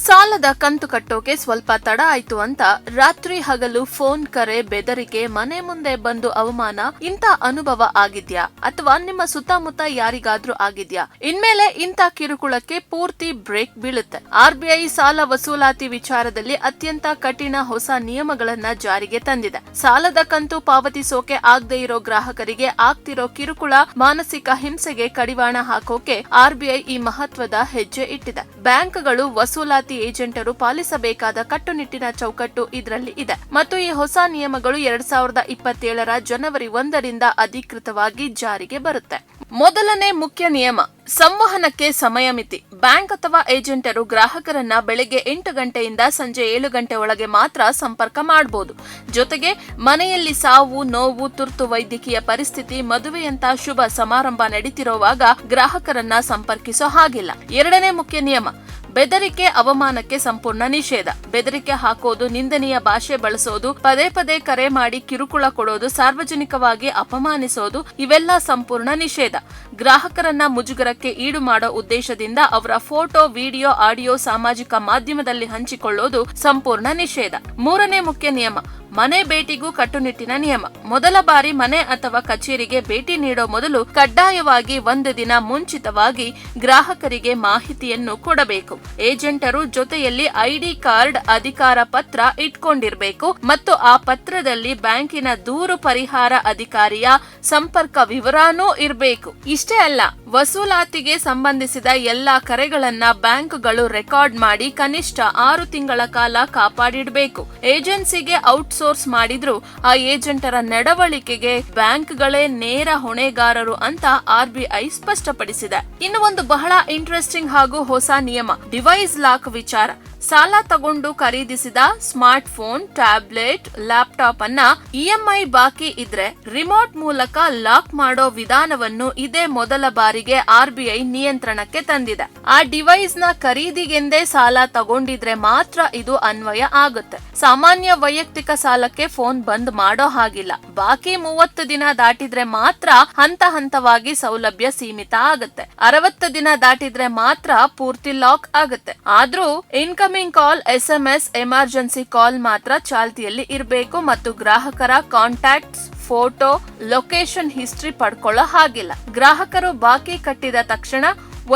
ಸಾಲದ ಕಂತು ಕಟ್ಟೋಕೆ ಸ್ವಲ್ಪ ತಡ ಆಯ್ತು ಅಂತ ರಾತ್ರಿ ಹಗಲು ಫೋನ್ ಕರೆ, ಬೆದರಿಕೆ, ಮನೆ ಮುಂದೆ ಬಂದು ಅವಮಾನ ಇಂತ ಅನುಭವ ಆಗಿದ್ಯಾ? ಅಥವಾ ನಿಮ್ಮ ಸುತ್ತಮುತ್ತ ಯಾರಿಗಾದ್ರೂ ಆಗಿದ್ಯಾ? ಇನ್ಮೇಲೆ ಇಂತ ಕಿರುಕುಳಕ್ಕೆ ಪೂರ್ತಿ ಬ್ರೇಕ್ ಬೀಳುತ್ತೆ. ಆರ್ಬಿಐ ಸಾಲ ವಸೂಲಾತಿ ವಿಚಾರದಲ್ಲಿ ಅತ್ಯಂತ ಕಠಿಣ ಹೊಸ ನಿಯಮಗಳನ್ನ ಜಾರಿಗೆ ತಂದಿದೆ. ಸಾಲದ ಕಂತು ಪಾವತಿಸೋಕೆ ಆಗದೆ ಇರೋ ಗ್ರಾಹಕರಿಗೆ ಆಗ್ತಿರೋ ಕಿರುಕುಳ, ಮಾನಸಿಕ ಹಿಂಸೆಗೆ ಕಡಿವಾಣ ಹಾಕೋಕೆ ಆರ್ಬಿಐ ಈ ಮಹತ್ವದ ಹೆಜ್ಜೆ ಇಟ್ಟಿದೆ. ಬ್ಯಾಂಕ್ಗಳು ವಸೂಲಾತಿ ಏಜೆಂಟರು ಪಾಲಿಸಬೇಕಾದ ಕಟ್ಟುನಿಟ್ಟಿನ ಚೌಕಟ್ಟು ಇದರಲ್ಲಿ ಇದೆ ಮತ್ತು ಈ ಹೊಸ ನಿಯಮಗಳು 2027 ಜನವರಿ 1ರಿಂದ ಅಧಿಕೃತವಾಗಿ ಜಾರಿಗೆ ಬರುತ್ತೆ. ಮೊದಲನೇ ಮುಖ್ಯ ನಿಯಮ, ಸಂವಹನಕ್ಕೆ ಸಮಯ ಮಿತಿ. ಬ್ಯಾಂಕ್ ಅಥವಾ ಏಜೆಂಟರು ಗ್ರಾಹಕರನ್ನ ಬೆಳಗ್ಗೆ 8 ಗಂಟೆಯಿಂದ ಸಂಜೆ 7 ಗಂಟೆ ಒಳಗೆ ಮಾತ್ರ ಸಂಪರ್ಕ ಮಾಡಬಹುದು. ಜೊತೆಗೆ ಮನೆಯಲ್ಲಿ ಸಾವು, ನೋವು, ತುರ್ತು ವೈದ್ಯಕೀಯ ಪರಿಸ್ಥಿತಿ, ಮದುವೆಯಂತ ಶುಭ ಸಮಾರಂಭ ನಡೀತಿರುವಾಗ ಗ್ರಾಹಕರನ್ನ ಸಂಪರ್ಕಿಸೋ ಹಾಗಿಲ್ಲ. ಎರಡನೇ ಮುಖ್ಯ ನಿಯಮ, ಬೆದರಿಕೆ, ಅವಮಾನಕ್ಕೆ ಸಂಪೂರ್ಣ ನಿಷೇಧ. ಬೆದರಿಕೆ ಹಾಕೋದು, ನಿಂದನೀಯ ಭಾಷೆ ಬಳಸೋದು, ಪದೇ ಪದೇ ಕರೆ ಮಾಡಿ ಕಿರುಕುಳ ಕೊಡೋದು, ಸಾರ್ವಜನಿಕವಾಗಿ ಅಪಮಾನಿಸೋದು ಇವೆಲ್ಲ ಸಂಪೂರ್ಣ ನಿಷೇಧ. ಗ್ರಾಹಕರನ್ನ ಮುಜುಗರಕ್ಕೆ ಈಡು ಮಾಡೋ ಉದ್ದೇಶದಿಂದ ಅವರ ಫೋಟೋ, ವಿಡಿಯೋ, ಆಡಿಯೋ ಸಾಮಾಜಿಕ ಮಾಧ್ಯಮದಲ್ಲಿ ಹಂಚಿಕೊಳ್ಳೋದು ಸಂಪೂರ್ಣ ನಿಷೇಧ. ಮೂರನೇ ಮುಖ್ಯ ನಿಯಮ, ಮನೆ ಭೇಟಿಗೂ ಕಟ್ಟುನಿಟ್ಟಿನ ನಿಯಮ. ಮೊದಲ ಬಾರಿ ಮನೆ ಅಥವಾ ಕಚೇರಿಗೆ ಭೇಟಿ ನೀಡೋ ಮೊದಲು ಕಡ್ಡಾಯವಾಗಿ 1 ದಿನ ಮುಂಚಿತವಾಗಿ ಗ್ರಾಹಕರಿಗೆ ಮಾಹಿತಿಯನ್ನು ಕೊಡಬೇಕು. ಏಜೆಂಟರು ಜೊತೆಯಲ್ಲಿ ಐಡಿ ಕಾರ್ಡ್, ಅಧಿಕಾರ ಪತ್ರ ಇಟ್ಕೊಂಡಿರ್ಬೇಕು ಮತ್ತು ಆ ಪತ್ರದಲ್ಲಿ ಬ್ಯಾಂಕಿನ ದೂರು ಪರಿಹಾರ ಅಧಿಕಾರಿಯ ಸಂಪರ್ಕ ವಿವರನೂ ಇರಬೇಕು. ಇಷ್ಟೇ ಅಲ್ಲ, ವಸೂಲಾತಿಗೆ ಸಂಬಂಧಿಸಿದ ಎಲ್ಲಾ ಕರೆಗಳನ್ನ ಬ್ಯಾಂಕ್ಗಳು ರೆಕಾರ್ಡ್ ಮಾಡಿ ಕನಿಷ್ಠ 6 ತಿಂಗಳ ಕಾಲ ಕಾಪಾಡಿಡಬೇಕು. ಏಜೆನ್ಸಿಗೆ ಔಟ್ಸೋರ್ಸ್ ಮಾಡಿದ್ರು ಆ ಏಜೆಂಟರ ನಡವಳಿಕೆಗೆ ಬ್ಯಾಂಕ್ಗಳೇ ನೇರ ಹೊಣೆಗಾರರು ಅಂತ ಆರ್ಬಿಐ ಸ್ಪಷ್ಟಪಡಿಸಿದೆ. ಇನ್ನು ಒಂದು ಬಹಳ ಇಂಟ್ರೆಸ್ಟಿಂಗ್ ಹಾಗೂ ಹೊಸ ನಿಯಮ, ಡಿವೈಸ್ ಲಾಕ್ ವಿಚಾರ. ಸಾಲ ತಗೊಂಡು ಖರೀದಿಸಿದ ಸ್ಮಾರ್ಟ್ ಫೋನ್, ಟ್ಯಾಬ್ಲೆಟ್, ಲ್ಯಾಪ್ಟಾಪ್ ಅನ್ನ ಇಎಂಐ ಬಾಕಿ ಇದ್ರೆ ರಿಮೋಟ್ ಮೂಲಕ ಲಾಕ್ ಮಾಡೋ ವಿಧಾನವನ್ನು ಇದೇ ಮೊದಲ ಬಾರಿಗೆ ಆರ್ಬಿಐ ನಿಯಂತ್ರಣಕ್ಕೆ ತಂದಿದೆ. ಆ ಡಿವೈಸ್ ನ ಖರೀದಿಗೆಂದೇ ಸಾಲ ತಗೊಂಡಿದ್ರೆ ಮಾತ್ರ ಇದು ಅನ್ವಯ ಆಗುತ್ತೆ. ಸಾಮಾನ್ಯ ವೈಯಕ್ತಿಕ ಸಾಲಕ್ಕೆ ಫೋನ್ ಬಂದ್ ಮಾಡೋ ಹಾಗಿಲ್ಲ. ಬಾಕಿ 30 ದಿನ ದಾಟಿದ್ರೆ ಮಾತ್ರ ಹಂತ ಹಂತವಾಗಿ ಸೌಲಭ್ಯ ಸೀಮಿತ ಆಗುತ್ತೆ. 60 ದಿನ ದಾಟಿದ್ರೆ ಮಾತ್ರ ಪೂರ್ತಿ ಲಾಕ್ ಆಗುತ್ತೆ. ಆದ್ರೂ incoming call, SMS, emergency call ಮಾತ್ರ ಚಾಲ್ತಿಯಲ್ಲಿ ಇರಬೇಕು ಮತ್ತು ಗ್ರಾಹಕರ ಕಾಂಟ್ಯಾಕ್ಟ್ಸ್, ಫೋಟೋ, ಲೊಕೇಶನ್ ಹಿಸ್ಟ್ರಿ ಪಡ್ಕೊಳ್ಳೋ ಹಾಗಿಲ್ಲ. ಗ್ರಾಹಕರು ಬಾಕಿ ಕಟ್ಟಿದ ತಕ್ಷಣ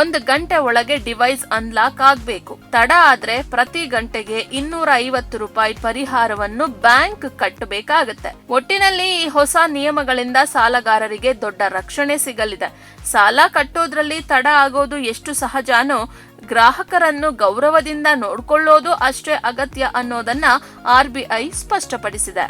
1 ಗಂಟೆ ಒಳಗೆ ಡಿವೈಸ್ ಅನ್ಲಾಕ್ ಆಗ್ಬೇಕು. ತಡ ಆದ್ರೆ ಪ್ರತಿ ಗಂಟೆಗೆ 250 ರೂಪಾಯಿ ಪರಿಹಾರವನ್ನು ಬ್ಯಾಂಕ್ ಕಟ್ಟಬೇಕಾಗತ್ತೆ. ಒಟ್ಟಿನಲ್ಲಿ ಈ ಹೊಸ ನಿಯಮಗಳಿಂದ ಸಾಲಗಾರರಿಗೆ ದೊಡ್ಡ ರಕ್ಷಣೆ ಸಿಗಲಿದೆ. ಸಾಲ ಕಟ್ಟೋದ್ರಲ್ಲಿ ತಡ ಆಗೋದು ಎಷ್ಟು ಸಹಜನೋ, ಗ್ರಾಹಕರನ್ನು ಗೌರವದಿಂದ ನೋಡ್ಕೊಳ್ಳೋದು ಅಷ್ಟೇ ಅಗತ್ಯ ಅನ್ನೋದನ್ನ ಆರ್ಬಿಐ ಸ್ಪಷ್ಟಪಡಿಸಿದೆ.